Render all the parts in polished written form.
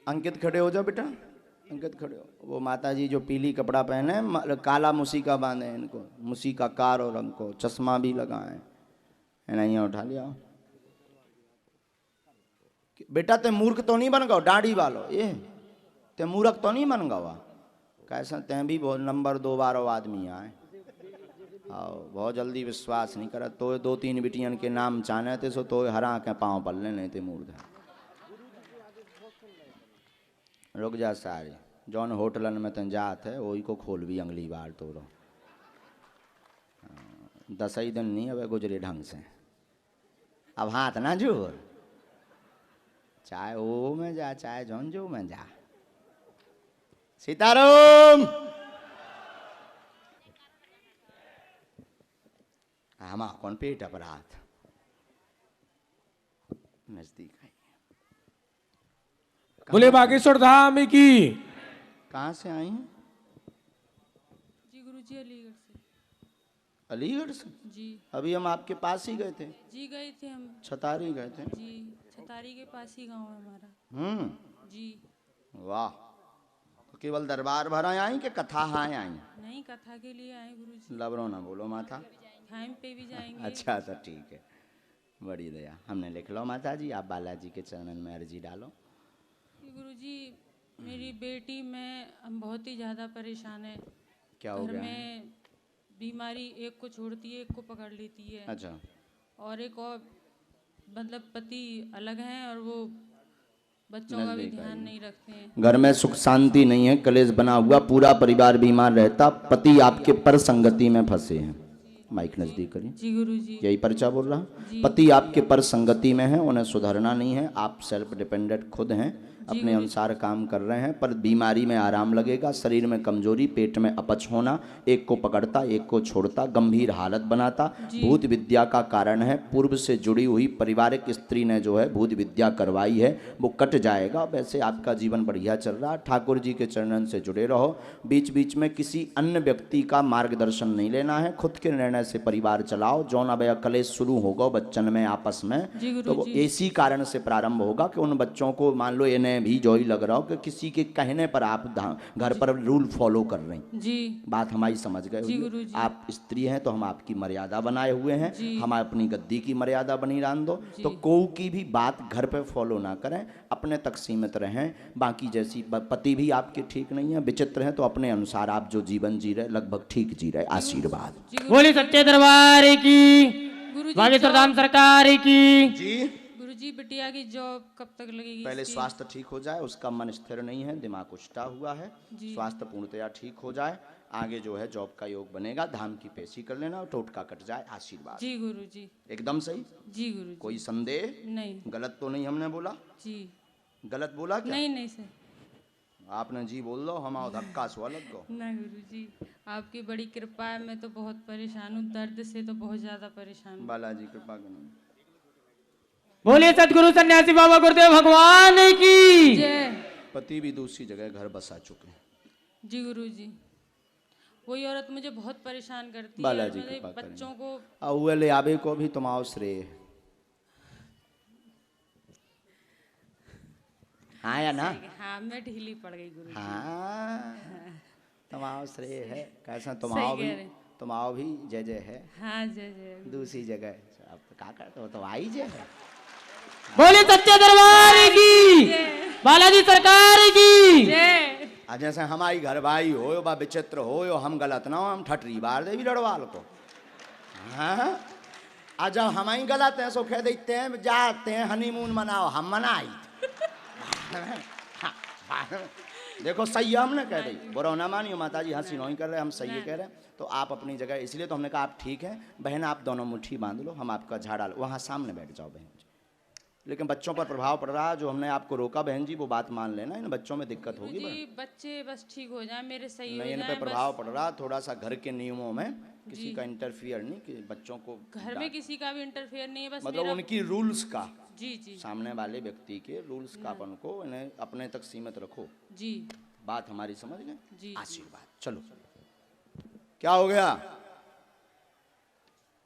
अंकित खड़े हो जाओ बेटा, अंकित खड़े हो। वो माता जी जो पीली कपड़ा पहने, काला मुसीका बांधे इनको, मुसीका कार और रंग को, चश्मा भी लगाए, नहीं उठा लिया। बेटा ते मूर्ख तो नहीं बन गो, दाढ़ी वालो ये ते मूर्ख तो नहीं बन गवा। कैसा ते भी बहुत नंबर 2 बारो आदमी आए। आओ बहुत जल्दी विश्वास नहीं करा तो 2-3 बिटियन के नाम चाहने थे सो तो हरा के पाँव पलने नहीं थे मूर्ख। रुक जा सारी जौन होटलन में तन जात है वही को खोल भी अगली बार तो 10 ही दिन नहीं अब गुजरे ढंग से। अब हाथ ना जोर, चाहे ओ में जा चाहे जौन जो में जा। सीताराम हमा कौन पेट अपराध नजदीक है। बोले बागेश्वर धाम की। कहाँ से आई हैं? जी गुरुजी अलीगढ़ से। अलीगढ़ से? जी अभी हम आपके पास ही गए थे। जी गए थे हम। छतारी गए थे। जी छतारी के पास ही गांव है हमारा। जी वाह। तो केवल दरबार भर आई कि कथा हाय आई? नहीं कथा के लिए आए गुरुजी। लबरो ना बोलो माता। टाइम पे भी जाएंगे। अच्छा अच्छा ठीक है, बड़ी दया। हमने लिख लो माता जी, आप बालाजी के चरणन में अर्जी डालो। गुरुजी मेरी बेटी में हम बहुत ही ज़्यादा परेशान है। क्या हो घर गया? में बीमारी एक को छोड़ती है एक को पकड़ लेती है। अच्छा। और एक और मतलब पति अलग हैं और वो बच्चों का भी ध्यान नहीं रखते हैं। घर में सुख शांति नहीं है, कलेश बना हुआ, पूरा परिवार बीमार रहता, पति आपके पर संगति में फंसे हैं। माइक नजदीक करिए। जी गुरुजी। यही पर्चा बोल रहा। पति आपके पर संगति में है, उन्हें सुधरना नहीं है। आप सेल्फ डिपेंडेंट खुद हैं, अपने अनुसार काम कर रहे हैं, पर बीमारी में आराम लगेगा। शरीर में कमजोरी, पेट में अपच होना, एक को पकड़ता एक को छोड़ता, गंभीर हालत बनाता, भूत विद्या का कारण है। पूर्व से जुड़ी हुई पारिवारिक स्त्री ने जो है भूत विद्या करवाई है, वो कट जाएगा। वैसे आपका जीवन बढ़िया चल रहा। ठाकुर जी के चरणन से जुड़े रहो। बीच बीच में किसी अन्य व्यक्ति का मार्गदर्शन नहीं लेना है, खुद के निर्णय से परिवार चलाओ। जौन अब कलेश शुरू होगा बच्चन में आपस में, तो वो इसी कारण से प्रारंभ होगा कि उन बच्चों को मान लो इन्हें भी जो ही लग रहा हो कि किसी के कहने पर आप घर पर रूल फॉलो कर रहे हैं। जी बात हमारी समझ गए। आप स्त्री हैं तो हम आपकी मर्यादा बनाए हुए हैं, हम अपनी गद्दी की मर्यादा बनी रहने दो। तो कोई की भी बात घर पे फॉलो ना करें, अपने तक सीमित रहें। बाकी जैसी पति भी आपके ठीक नहीं है, विचित्र हैं, तो अपने अनुसार आप जो जीवन जी रहे लगभग ठीक जी रहे। आशीर्वाद। बोली सच्चे दरबार की, बागेश्वर धाम सरकार की। जी गुरुजी बिटिया की जॉब कब तक लगेगी? पहले स्वास्थ्य ठीक हो जाए, उसका मन स्थिर नहीं है, दिमाग उछटा हुआ है। स्वास्थ्य पूर्णतया ठीक हो जाए, आगे जो है जॉब का योग बनेगा। धाम की पेशी कर लेना और टोटका कट जाए। आशीर्वाद। जी गुरुजी। एकदम सही। जी गुरुजी। कोई संदेह नहीं? गलत तो नहीं हमने बोला? जी गलत बोला क्या? नहीं नहीं सर। आपने जी बोल लो, हम धक्का सो अलग गो। ना गुरुजी आपकी बड़ी कृपा है, मैं तो बहुत परेशान हूँ, दर्द से तो बहुत ज्यादा परेशान हूँ। बालाजी कृपा करें। बोलिए सतगुरु सन्यासी बाबा गुरुदेव भगवान की जय। पति भी दूसरी जगह घर बसा चुके हैं। जी गुरुजी वही औरत मुझे बहुत परेशान करती है। बालाजी मेरे कृपा करें। बच्चों को अव्वल आबे को भी तुम्हारा श्रेय है। हाँ या ना? हाँ मैं ढीली पड़ गई गुरुजी। हाँ तुम्हारा श्रेय है। कैसा तुम्हारा भी जय जय है। हाँ जय जय। दूसरी जगह अब क्या करते हो, तो आई जय है। बोले सच्चे दरबार की, बालाजी सरकार की जय। जैसे हमारी घर भाई हो बा विचित्र हो, हम गलत ना हो, हम ठटरी बार दे भी लड़वाल को। हाँ जब हमारी गलत है सो कह देते हैं जाते हैं हनीमून मनाओ, हम मनाई। देखो सही है, हमने कह दी बुरा ना मानियो माता जी, हंसी नहीं कर रहे, हम सही कह रहे हैं। तो आप अपनी जगह, इसलिए तो हमने कहा आप ठीक है। बहन आप दोनों मुट्ठी बांध लो, हम आपका झाड़ा लो, वहाँ सामने बैठ जाओ बहन जी। लेकिन बच्चों पर प्रभाव पड़ रहा है, जो हमने आपको रोका बहन जी वो बात मान लेना, इन बच्चों में दिक्कत होगी। जी बच्चे बस ठीक हो जाए, मेरे सही हो नहीं, इन जाए पे प्रभाव पड़ रहा थोड़ा सा घर के नियमों में, किसी का इंटरफियर नहीं कि बच्चों को घर में किसी का भी इंटरफेयर नहीं है, बस मतलब उनकी रूल्स का। जी जी सामने वाले व्यक्ति के रूल्स का अपन को इन्हें अपने तक सीमित रखो। जी बात हमारी समझ गए? जी आशीर्वाद। चलो क्या हो गया?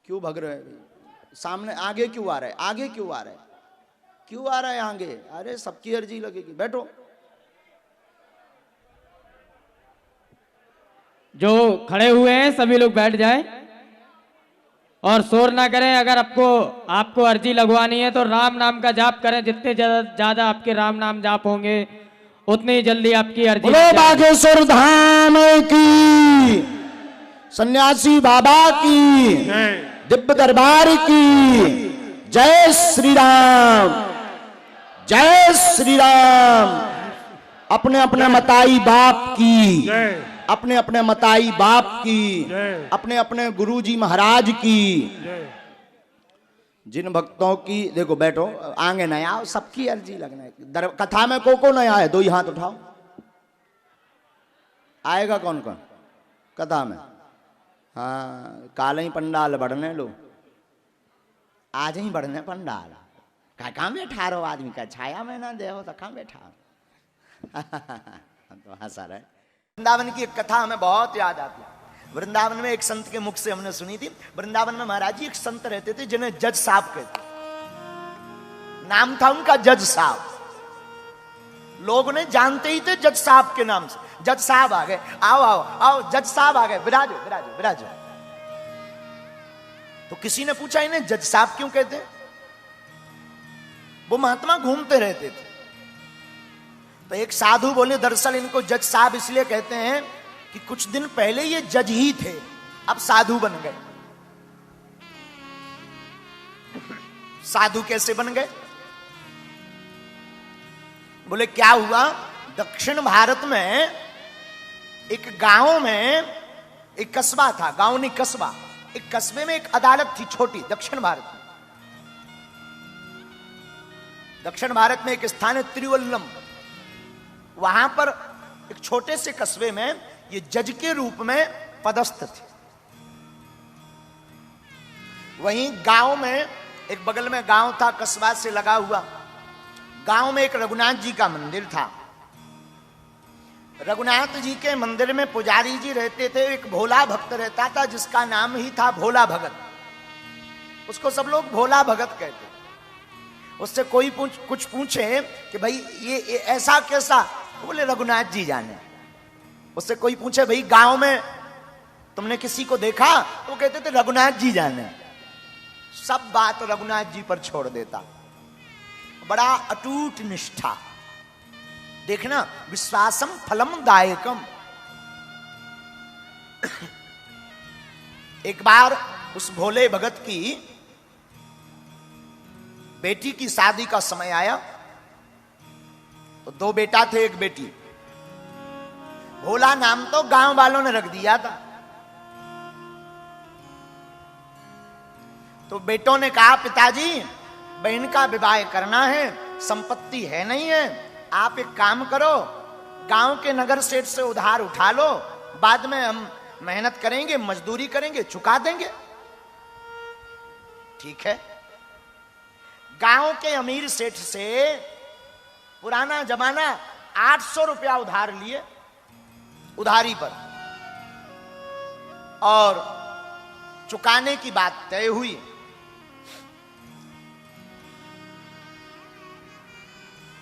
क्यों भग रहे? सामने आगे क्यों आ रहे? आगे क्यों आ रहे? क्यों आ रहा है आगे? अरे सबकी अर्जी लगेगी, बैठो। जो खड़े हुए हैं सभी लोग बैठ जाएं और शोर ना करें। अगर आपको अर्जी लगवानी है तो राम नाम का जाप करें। जितने ज्यादा आपके राम नाम जाप होंगे उतनी जल्दी आपकी अर्जी बोलो बागेश्वर धाम की, सन्यासी बाबा की, दिव्य दरबार की जय श्री राम, जय श्री राम। अपने अपने मताई बाप की, अपने अपने मताई बाप की, अपने अपने गुरुजी महाराज की। जिन भक्तों की, देखो बैठो आगे नहीं आओ, सबकी अर्जी लगना है। कथा में को नहीं आए, दो ही हाथ उठाओ। आएगा कौन कौन कथा में? हाँ, काले ही पंडाल बढ़ने लो, आज ही बढ़ने पंडाल। कहाँ बैठा रहो आदमी का, छाया में ना दे हो तो कहाँ बैठा तो हंसा रहे। वृंदावन की एक कथा हमें बहुत याद आती है। वृंदावन में एक संत के मुख से हमने सुनी थी। वृंदावन में महाराज जी एक संत रहते थे जिन्हें जज साहब कहते, नाम था उनका जज साहब। लोग उन्हें जानते ही थे जज साहब के नाम से। जज साहब आ गए, आओ आओ आओ, जज साहब आ गए, विराजो विराजो विराजो। तो किसी ने पूछा इन्हें जज साहब क्यों कहते? वो महात्मा घूमते रहते थे। तो एक साधु बोले दरअसल इनको जज साहब इसलिए कहते हैं कि कुछ दिन पहले ये जज ही थे, अब साधु बन गए। साधु कैसे बन गए? बोले क्या हुआ, दक्षिण भारत में एक गांव में एक कस्बा था, गांव नहीं कस्बा, एक कस्बे में एक अदालत थी छोटी, दक्षिण भारत में। दक्षिण भारत में एक स्थान है तिरुवल्लम, वहां पर एक छोटे से कस्बे में ये जज के रूप में पदस्थ थे। वहीं गांव में एक बगल में गांव था, कस्बा से लगा हुआ, गांव में एक रघुनाथ जी का मंदिर था। रघुनाथ जी के मंदिर में पुजारी जी रहते थे, एक भोला भक्त रहता था जिसका नाम ही था भोला भगत। उसको सब लोग भोला भगत कहते। उससे कोई कुछ पूछे कि भाई ये ऐसा कैसा, बोले रघुनाथ जी जाने। उससे कोई पूछे भाई गांव में तुमने किसी को देखा, तो कहते थे रघुनाथ जी जाने। सब बात रघुनाथ जी पर छोड़ देता। बड़ा अटूट निष्ठा, देखना, विश्वासम फलम दायकम। एक बार उस भोले भगत की बेटी की शादी का समय आया, तो दो बेटा थे एक बेटी। भोला नाम तो गांव वालों ने रख दिया था। तो बेटों ने कहा पिताजी बहन का विवाह करना है, संपत्ति है नहीं है, आप एक काम करो, गांव के नगर सेठ से उधार उठा लो, बाद में हम मेहनत करेंगे, मजदूरी करेंगे, चुका देंगे। ठीक है। गांव के अमीर सेठ से पुराना जमाना 800 रुपया उधार लिए, उधारी पर, और चुकाने की बात तय हुई।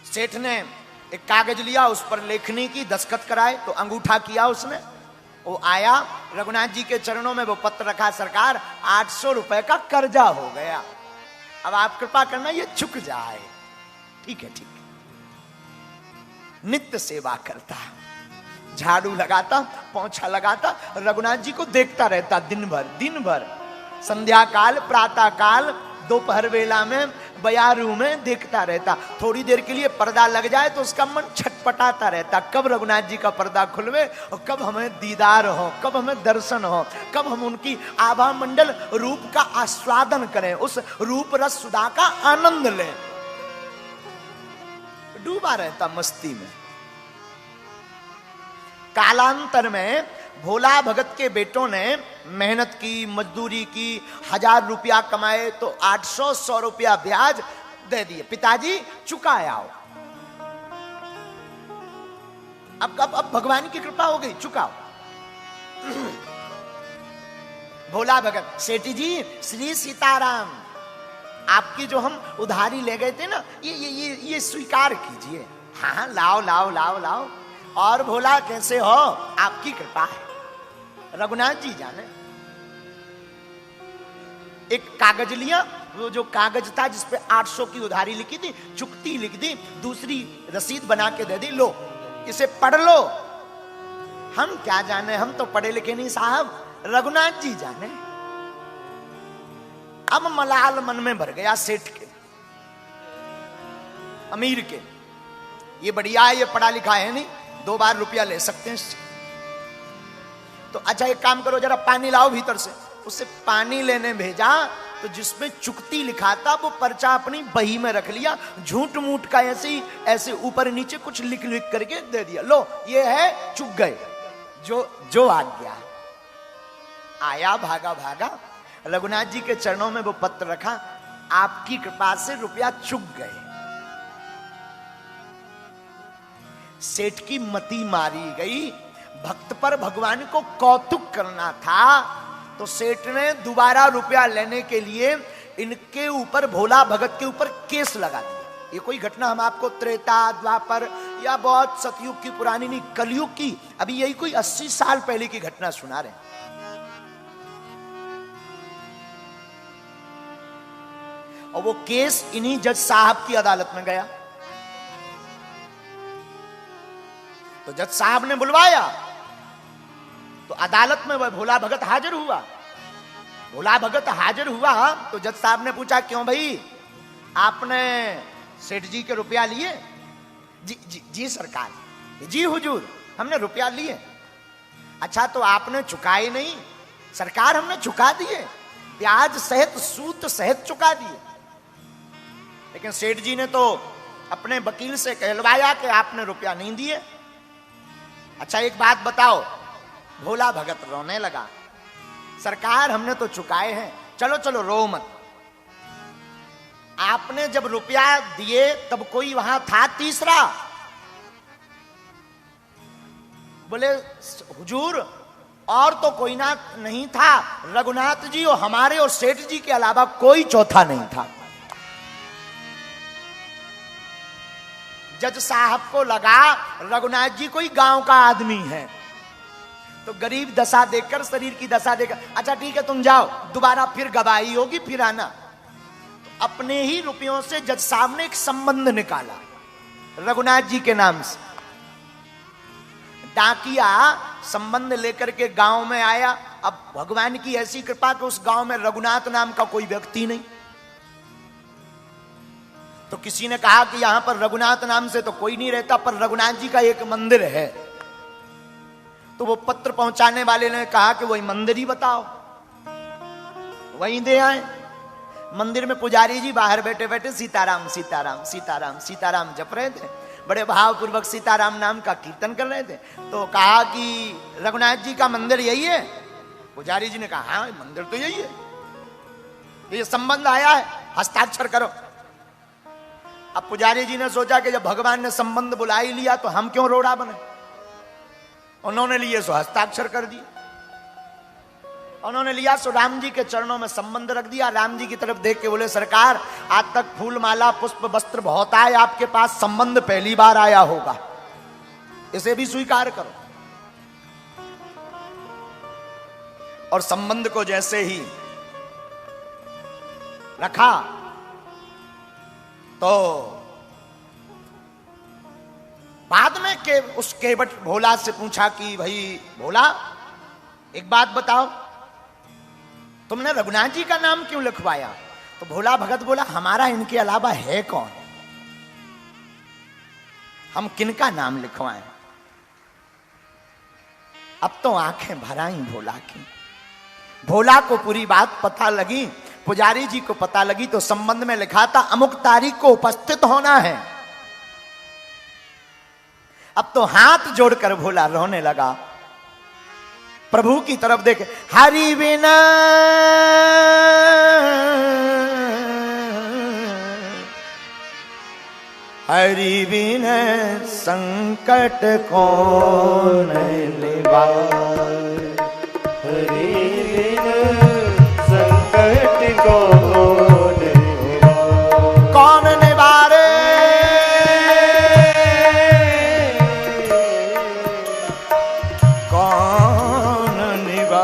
सेठ ने एक कागज लिया, उस पर लेखनी की, दस्तखत कराए, तो अंगूठा किया उसने। वो आया, रघुनाथ जी के चरणों में वो पत्र रखा, सरकार 800 रुपए का कर्जा हो गया, अब आप कृपा करना ये चुक जाए। ठीक है ठीक है। नित्य सेवा करता, झाड़ू लगाता, पोंछा लगाता, रघुनाथ जी को देखता रहता दिन भर, संध्या काल, प्रातः काल, दोपहर वेला में, बयारू में देखता रहता। थोड़ी देर के लिए पर्दा लग जाए तो उसका मन छटपटाता रहता, कब रघुनाथ जी का पर्दा खुलवे और कब हमें दीदार हो, कब हमें दर्शन हो, कब हम उनकी आभा मंडल रूप का आस्वादन करें, उस रूप रस सुधा का आनंद लें। डूबा रहता मस्ती में। कालांतर में भोला भगत के बेटों ने मेहनत की, मजदूरी की, 1000 रुपया कमाए तो 800 रुपया ब्याज दे दिए, पिताजी चुकाए आओ। अब भगवान की कृपा हो गई, चुकाओ। भोला भगत, सेठी जी श्री सीताराम, आपकी जो हम उधारी ले गए थे ना, ये स्वीकार कीजिए। हाँ लाओ लाओ लाओ लाओ। और भोला कैसे हो, आपकी कृपा है। रघुनाथ जी जाने। एक कागज लिया, वो जो कागज था जिसपे 800 की उधारी लिखी थी, चुकती लिख दी, दूसरी रसीद बना के दे दी, लो इसे पढ़ लो। हम क्या जाने, हम तो पढ़े लिखे नहीं साहब, रघुनाथ जी जाने। अब मलाल मन में भर गया सेठ के, अमीर के, ये बढ़िया है, ये पढ़ा लिखा है नहीं, 2 बार रुपया ले सकते हैं इससे। तो अच्छा एक काम करो, जरा पानी लाओ भीतर से। उससे पानी लेने भेजा तो जिसमें चुकती लिखा था वो पर्चा अपनी बही में रख लिया, झूठ मूठ का ऐसे ही ऐसे ऊपर नीचे कुछ लिख लिख करके दे दिया, लो ये है, चुक गए। जो आ गया, आया भागा भागा, रघुनाथ जी के चरणों में वो पत्र रखा, आपकी कृपा से रुपया चुक गए। सेठ की मति मारी गई, भक्त पर भगवान को कौतुक करना था, तो सेठ ने दोबारा रुपया लेने के लिए इनके ऊपर, भोला भगत के ऊपर केस लगा दिया। ये कोई घटना हम आपको त्रेता द्वापर या बहुत सतयुग की पुरानी नहीं, कलयुग की, अभी यही कोई 80 साल पहले की घटना सुना रहे हैं। और वो केस इन्हीं जज साहब की अदालत में गया। तो जज साहब ने बुलवाया, तो अदालत में वह भोला भगत हाजिर हुआ। भोला भगत हाजिर हुआ तो जज साहब ने पूछा, क्यों भाई आपने सेठ जी के रुपया लिए? जी सरकार। जी हुजूर, हमने रुपया लिए। अच्छा तो आपने चुकाए नहीं? सरकार हमने चुका दिए, ब्याज सहित सूद सहित चुका दिए। लेकिन सेठ जी ने तो अपने वकील से कहलवाया कि आपने रुपया नहीं दिए। अच्छा एक बात बताओ, भोला भगत रोने लगा, सरकार हमने तो चुकाए हैं, चलो चलो रो मत। आपने जब रुपया दिए तब कोई वहां था तीसरा? बोले हुजूर और तो कोई ना नहीं था, रघुनाथ जी और हमारे और सेठ जी के अलावा कोई चौथा नहीं था। जज साहब को लगा रघुनाथ जी कोई गांव का आदमी है, तो गरीब दशा देखकर, शरीर की दशा देखकर, अच्छा ठीक है तुम जाओ, दोबारा फिर गवाही होगी, फिर आना। तो अपने ही रुपयों से जज साहब ने एक संबंध निकाला रघुनाथ जी के नाम से। डाकिया संबंध लेकर के गांव में आया। अब भगवान की ऐसी कृपा कि उस गांव में रघुनाथ नाम का कोई व्यक्ति नहीं। तो किसी ने कहा कि यहां पर रघुनाथ नाम से तो कोई नहीं रहता, पर रघुनाथ जी का एक मंदिर है। तो वो पत्र पहुंचाने वाले ने कहा कि वही मंदिर ही बताओ, वहीं दे आए। मंदिर में पुजारी जी बाहर बैठे बैठे सीताराम सीताराम सीताराम सीताराम जप रहे थे, बड़े भावपूर्वक सीताराम नाम का कीर्तन कर रहे थे। तो कहा कि रघुनाथ जी का मंदिर यही है? पुजारी जी ने कहा हाँ मंदिर तो यही है, ये संबंध आया है, हस्ताक्षर करो। अब पुजारी जी ने सोचा कि जब भगवान ने संबंध बुला ही लिया तो हम क्यों रोड़ा बने। उन्होंने लिए सो हस्ताक्षर कर दिए। उन्होंने लिया सो राम जी के चरणों में संबंध रख दिया। राम जी की तरफ देख के बोले, सरकार आज तक फूल माला पुष्प वस्त्र बहुत आए, आपके पास संबंध पहली बार आया होगा, इसे भी स्वीकार करो। और संबंध को जैसे ही रखा तो बाद में के उस केवट भोला से पूछा कि भाई भोला एक बात बताओ, तुमने रघुनाथ जी का नाम क्यों लिखवाया? तो भोला भगत बोला, हमारा इनके अलावा है कौन, हम किनका नाम लिखवाएं? अब तो आंखें भर आई भोला की। भोला को पूरी बात पता लगी, पुजारी जी को पता लगी, तो संबंध में लिखा था अमुक तारीख को उपस्थित होना है। अब तो हाथ जोड़कर भोला रोने लगा, प्रभु की तरफ देखे, हरि बिना हरि बिना संकट कौन निवारे, हरि बिना संकट कौन निवारे, कौन निवारे, कौन निवारे।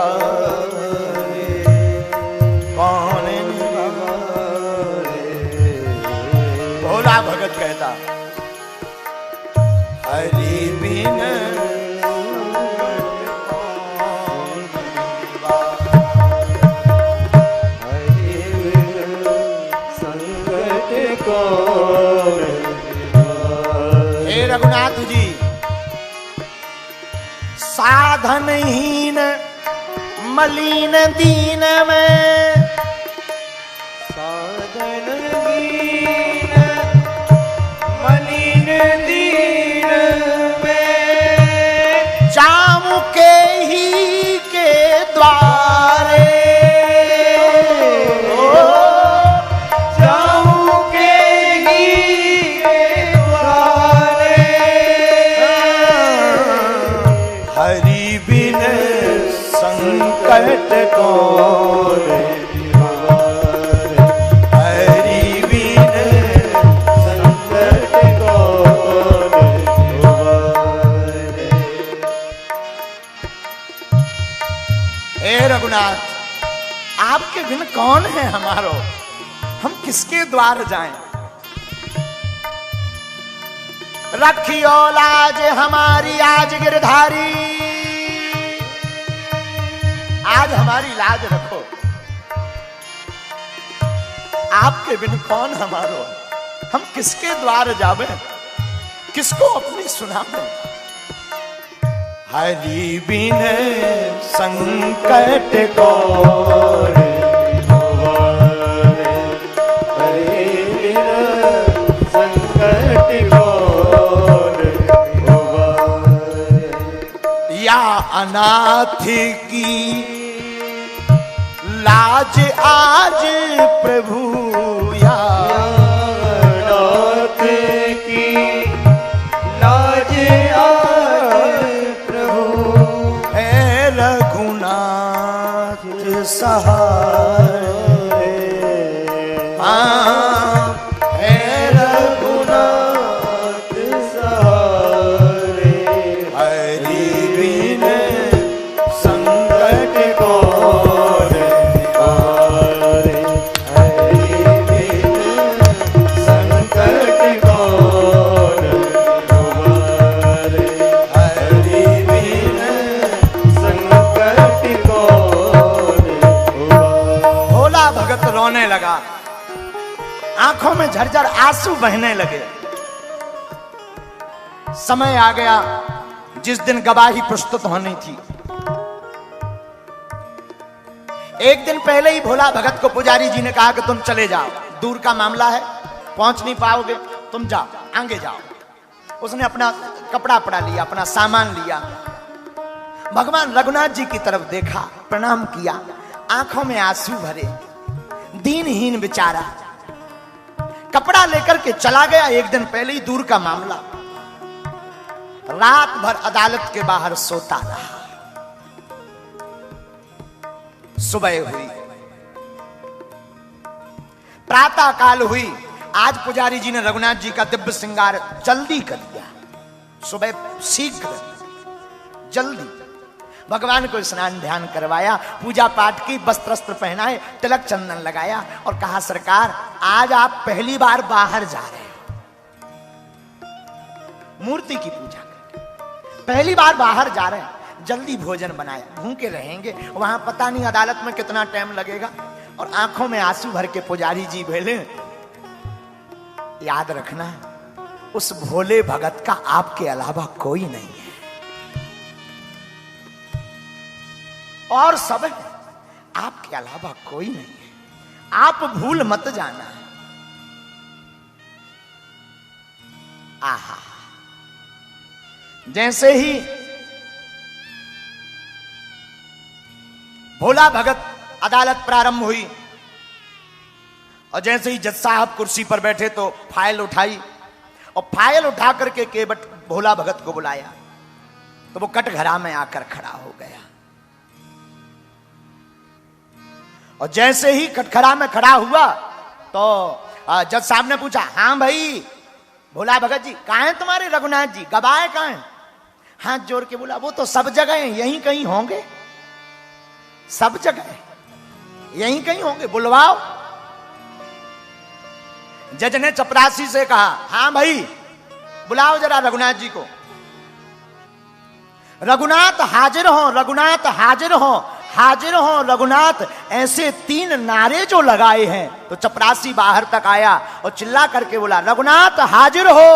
रघुनाथ जी, साधनहीन मलिन दीन में, साधनहीन मलिन दीन में, जाऊं के ही के द्वारे, जाऊं के ही के द्वारे, हरि बिन संकट कौन निवारे, हरि बिन संकट कौन निवारे। हे रघुनाथ, आपके बिन कौन है हमारो, हम किसके द्वार जाएं? रखियो लाज हमारी आज गिरधारी, आज हमारी लाज रखो, आपके बिन कौन हमारो, हम किसके द्वार जावे, किसको अपनी सुनावे? हरि बिन संकट कौन निवारे, हरि बिन संकट कौन निवारे। या अनाथ की लाज आज प्रभु, या नाथ की लाज आज प्रभु, है रघुनाथ सहाय, हाँ, है रघुनाथ सहारे, हरि बिन संकट कौन निवारे, हरि बिन संकट कौन निवारे, हरि बिन संकट कौन निवारे। भोला भगत रोने लगा, आंखों में झरझर आंसू बहने लगे। समय आ गया जिस दिन गवाही प्रस्तुत होनी थी। एक दिन पहले ही भोला भगत को पुजारी जी ने कहा कि तुम चले जाओ, दूर का मामला है, पहुंच नहीं पाओगे, तुम जाओ, आगे जाओ। उसने अपना कपड़ा पड़ा लिया, अपना सामान लिया, भगवान रघुनाथ जी की तरफ देखा, प्रणाम किया, आंखों में आंसू भरे, दीनहीन बेचारा कपड़ा लेकर के चला गया। एक दिन पहले ही दूर का मामला, रात भर अदालत के बाहर सोता रहा। सुबह हुई, प्रातः काल हुई। आज पुजारी जी ने रघुनाथ जी का दिव्य श्रृंगार जल्दी कर दिया, सुबह शीघ्र जल्दी भगवान को स्नान ध्यान करवाया, पूजा पाठ की, वस्त्र पहनाए, तिलक चंदन लगाया और कहा सरकार आज आप पहली बार बाहर जा रहे हो, मूर्ति की पूजा करके पहली बार बाहर जा रहे हैं, जल्दी भोजन बनाया, भूखे रहेंगे, वहां पता नहीं अदालत में कितना टाइम लगेगा। और आंखों में आंसू भर के पुजारी जी बोले याद रखना उस भोले भगत का आपके अलावा कोई नहीं है, और सब है, आपके अलावा कोई नहीं है, आप भूल मत जाना। आहा, जैसे ही भोला भगत अदालत प्रारंभ हुई और जैसे ही जज साहब कुर्सी पर बैठे तो फाइल उठाई और फाइल उठा करके केवट भोला भगत को बुलाया तो वो कटघरा में आकर खड़ा हो गया। और जैसे ही कटघरा में खड़ा हुआ तो जज साहब ने पूछा, हाँ भाई भोला भगत जी कहाँ हैं तुम्हारे रघुनाथ जी, गवाह कहाँ हैं? हाथ जोड़ के बोला वो तो सब जगह हैं, यहीं कहीं होंगे, सब जगह यहीं कहीं होंगे, बुलवाओ। जज ने चपरासी से कहा, हाँ भाई बुलाओ जरा रघुनाथ जी को। रघुनाथ हाजिर हो, रघुनाथ हाजिर हो, हाजिर हो रघुनाथ, ऐसे 3 नारे जो लगाए हैं तो चपरासी बाहर तक आया और चिल्ला करके बोला, रघुनाथ हाजिर हो,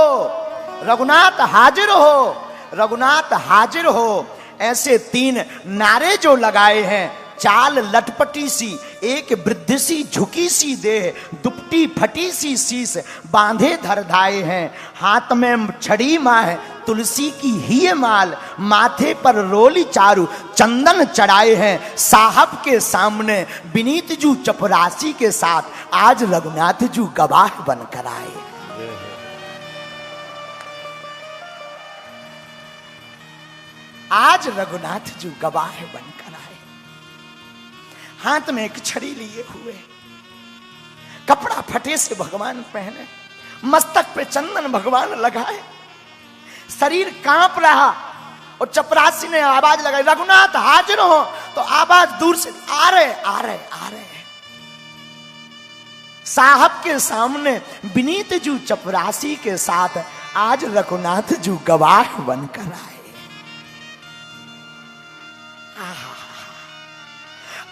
रघुनाथ हाजिर हो, रघुनाथ हाजिर हो, ऐसे 3 नारे जो लगाए हैं। चाल लटपटी सी, एक वृद्ध सी झुकी सी देह, दुपटी फटी सी शीस, बांधे धर धाए हैं। हाथ में छड़ी माह, तुलसी की ही माल, माथे पर रोली चारू, चंदन चढ़ाए हैं। साहब के सामने विनीत जू चपरासी के साथ आज रघुनाथ जू गवाह बनकर आए। आज रघुनाथ जू गवाह बनकर आए, हाथ में एक छड़ी लिए हुए, कपड़ा फटे से भगवान पहने, मस्तक पे चंदन भगवान लगाए, शरीर कांप रहा। और चपरासी ने आवाज लगाई, रघुनाथ हाजिर हो। तो आवाज दूर से, आ रहे आ रहे आ रहे। साहब के सामने विनीत जू चपरासी के साथ आज रघुनाथ जू गवाह बनकर आए।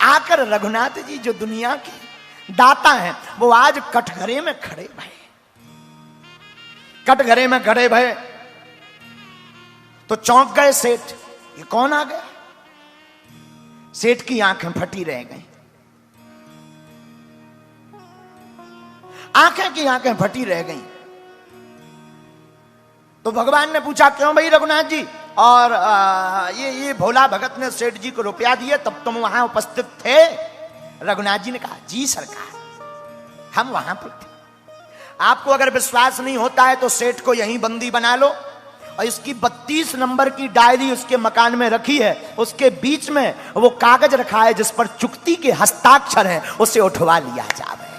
आकर रघुनाथ जी जो दुनिया के दाता हैं, वो आज कटघरे में खड़े भये। कटघरे में खड़े भये तो चौंक गए सेठ, ये कौन आ गया? सेठ की आंखें फटी रह गई, आंखें फटी रह गई। तो भगवान ने पूछा, क्यों भाई रघुनाथ जी? और ये भोला भगत ने सेठ जी को रुपया दिए, तब तुम वहां उपस्थित थे? रघुनाथ जी ने कहा, जी सरकार, हम वहां पर थे। आपको अगर विश्वास नहीं होता है तो सेठ को यहीं बंदी बना लो, और इसकी 32 नंबर की डायरी उसके मकान में रखी है, उसके बीच में वो कागज रखा है जिस पर चुक्ती के हस्ताक्षर हैं, उसे उठवा लिया जावे।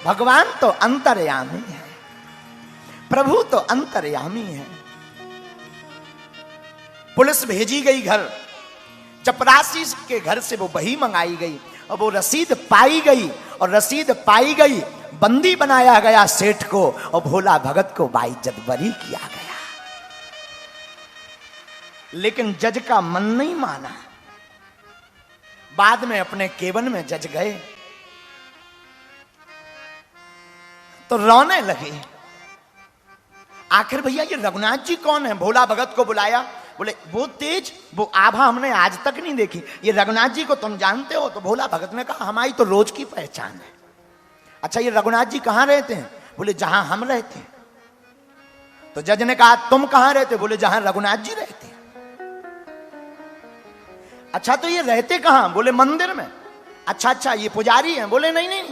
भगवान तो अंतर्यामी है, प्रभु तो अंतर्यामी है। पुलिस भेजी गई घर, चपरासी के घर से वो बही मंगाई गई, और वो रसीद पाई गई, और रसीद पाई गई, बंदी बनाया गया सेठ को, और भोला भगत को बाइज्जत बरी किया गया। लेकिन जज का मन नहीं माना। बाद में अपने केबिन में जज गए तो रोने लगे। आखिर भैया ये रघुनाथ जी कौन है? भोला भगत को बुलाया, बोले वो तेज, वो आभा हमने आज तक नहीं देखी, ये रघुनाथ जी को तुम जानते हो? तो भोला भगत ने कहा, हमारी तो रोज की पहचान है। अच्छा ये रघुनाथ जी कहां रहते हैं? बोले जहां हम रहते हैं। तो जज ने कहा, तुम कहां रहते? बोले जहां रघुनाथ जी रहते हैं। अच्छा तो ये रहते कहां? बोले मंदिर में। अच्छा ये पुजारी हैं? बोले नहीं।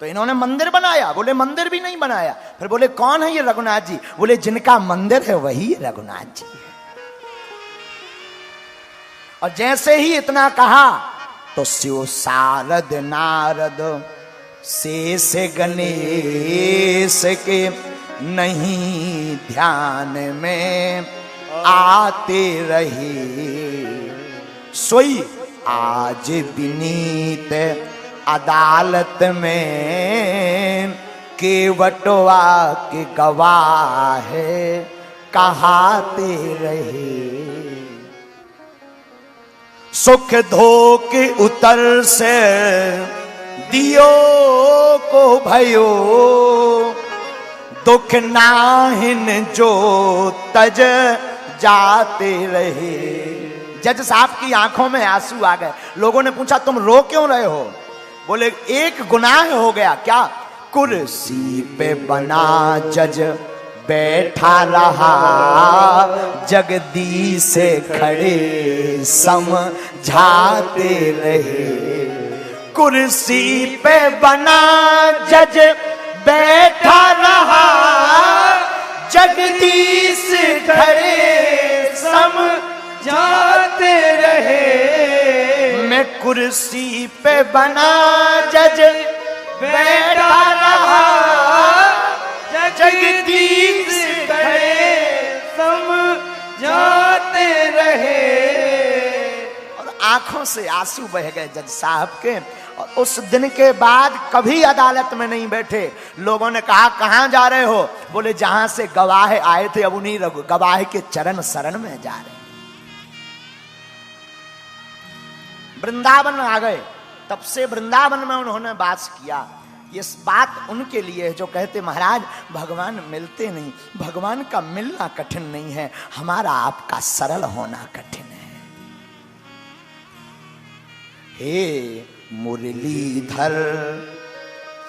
तो इन्होंने मंदिर बनाया? बोले मंदिर भी नहीं बनाया। फिर बोले कौन है ये रघुनाथ जी? बोले जिनका मंदिर है वही रघुनाथ जी है। और जैसे ही इतना कहा तो शिव शारद नारद शेष गणेश के नहीं ध्यान में आते रहे। सोई आज विनीत अदालत में केवटवा के गवाह कहाते रहे। सुख धोख उतर से दियो को भयो, दुख नाहिन जो तज जाते रहे। जज साहब की आंखों में आंसू आ गए। लोगों ने पूछा, तुम रो क्यों रहे हो? बोले एक गुनाह हो गया। क्या? कुर्सी पे बना जज बैठा रहा, जगदीश से खड़े समझाते रहे। कुर्सी पे बना जज बैठा रहा, जगदीश खड़े समझाते रहे। मैं कुर्सी पे बना जज बैठा रहा, जगदीश खड़े समझाते रहे। और आंखों से आंसू बह गए जज साहब के। और उस दिन के बाद कभी अदालत में नहीं बैठे। लोगों ने कहा, कहां जा रहे हो? बोले जहां से गवाह आए थे, अब उन्हीं गवाह के चरण शरण में जा रहे। वृंदावन आ गए, तब से वृंदावन में उन्होंने वास किया। ये बात उनके लिए है जो कहते महाराज भगवान मिलते नहीं, भगवान का मिलना कठिन नहीं है, हमारा आपका सरल होना कठिन है। हे मुरलीधर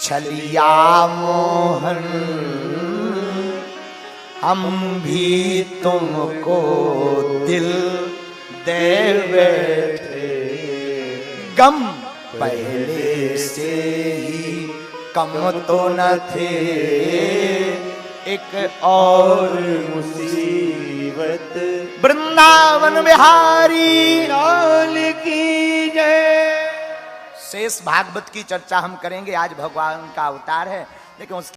छलिया मोहन, हम भी तुमको दिल दे बैठे, गम पहले से ही कम तो न थे, एक और मुसीबत वृंदावन बिहारी लाल की जय। शेष भागवत की चर्चा हम करेंगे, आज भगवान का अवतार है, लेकिन उसके